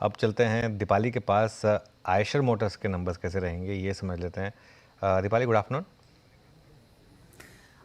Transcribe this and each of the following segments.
अब चलते हैं दीपाली के पास। आयशर मोटर्स के नंबर्स कैसे रहेंगे ये समझ लेते हैं। Deepali, good afternoon.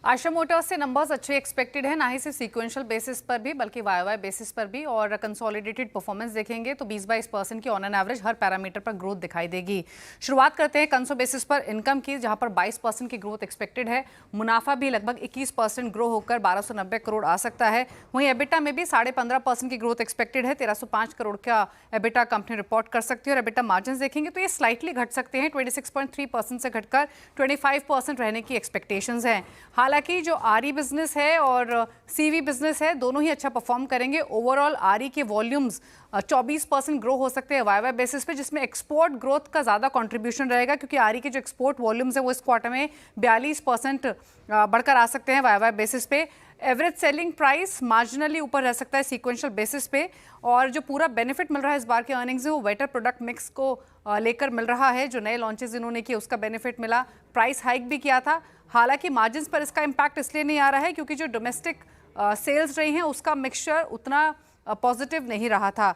Eicher Motors से नंबर्स अच्छे एक्सपेक्टेड है, ना ही सिर्फ सीक्वेंशियल बेसिस पर भी बल्कि वाई बेसिस पर भी। और कंसोलिडेटेड परफॉर्मेंस देखेंगे तो 20-22% की on an average her parameter पर ग्रोथ दिखाई देगी। शुरुआत करते हैं कंसो बेसिस पर इनकम की, जहां पर 22% की ग्रोथ एक्सपेक्टेड है। मुनाफा भी लगभग 21% ग्रो होकर 1290 करोड़ आ सकता है। वहीं एबिटा में भी 15.5% की ग्रोथ एक्सपेक्टेड है। 1305 करोड़ का एबिटा कंपनी रिपोर्ट कर सकती है। और एबिटा मार्जिन देखेंगे तो ये स्लाइटली घट सकते हैं, 26.3% से घटकर 25% रहने की एक्सपेक्टेशंस हैं। हालांकि जो आरई बिजनेस है और सीवी बिजनेस है, दोनों ही अच्छा परफॉर्म करेंगे। ओवरऑल आरई के वॉल्यूम्स 24% ग्रो हो सकते हैं वाई बेसिस पे, जिसमें एक्सपोर्ट ग्रोथ का ज़्यादा कंट्रीब्यूशन रहेगा, क्योंकि आरई के जो एक्सपोर्ट वॉल्यूम्स है वो इस क्वार्टर में 42% बढ़कर आ सकते हैं वाई बेसिस पे। एवरेज सेलिंग प्राइस मार्जिनली ऊपर रह सकता है सीक्वेंशियल बेसिस पे। और जो पूरा बेनिफिट मिल रहा है इस बार के अर्निंग्स में, वो बेटर प्रोडक्ट मिक्स को लेकर मिल रहा है। जो नए लॉन्चेस इन्होंने किए उसका बेनिफिट मिला, प्राइस हाइक भी किया था। हालांकि मार्जिन्स पर इसका इम्पैक्ट इसलिए नहीं आ रहा है क्योंकि जो डोमेस्टिक सेल्स रही हैं उसका मिक्सचर उतना पॉजिटिव नहीं रहा था।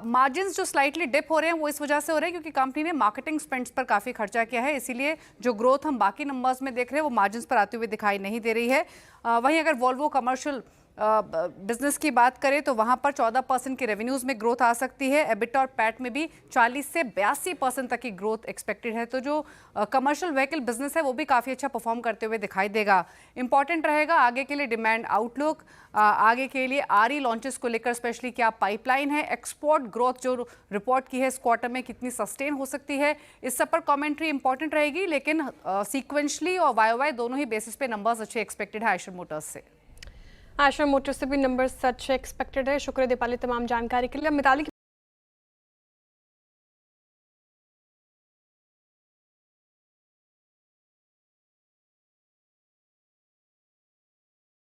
मार्जिन्स जो स्लाइटली डिप हो रहे हैं वो इस वजह से हो रहे हैं क्योंकि कंपनी ने मार्केटिंग स्पेंड्स पर काफ़ी खर्चा किया है, इसीलिए जो ग्रोथ हम बाकी नंबर्स में देख रहे हैं वो मार्जिन्स पर आते हुए दिखाई नहीं दे रही है। वहीं अगर वॉल्वो कमर्शियल बिजनेस की बात करें तो वहां पर 14% की रेवेन्यूज में ग्रोथ आ सकती है। एबिटा और पैट में भी 40 से 82% तक की ग्रोथ एक्सपेक्टेड है। तो जो कमर्शियल व्हीकल बिजनेस है वो भी काफ़ी अच्छा परफॉर्म करते हुए दिखाई देगा। इंपॉर्टेंट रहेगा आगे के लिए डिमांड आउटलुक, आगे के लिए आरई लॉन्चेस को लेकर स्पेशली क्या पाइपलाइन है, एक्सपोर्ट ग्रोथ जो रिपोर्ट की है इस क्वार्टर में कितनी सस्टेन हो सकती है, इस सब पर कमेंट्री इंपॉर्टेंट रहेगी। लेकिन सीक्वेंशली और वाई दोनों ही बेसिस पे नंबर्स अच्छे एक्सपेक्टेड है आयशर मोटर्स से। आयशर मोटर्स से भी नंबर अच्छे एक्सपेक्टेड है। शुक्रिया दीपाली तमाम जानकारी के लिए। मिताली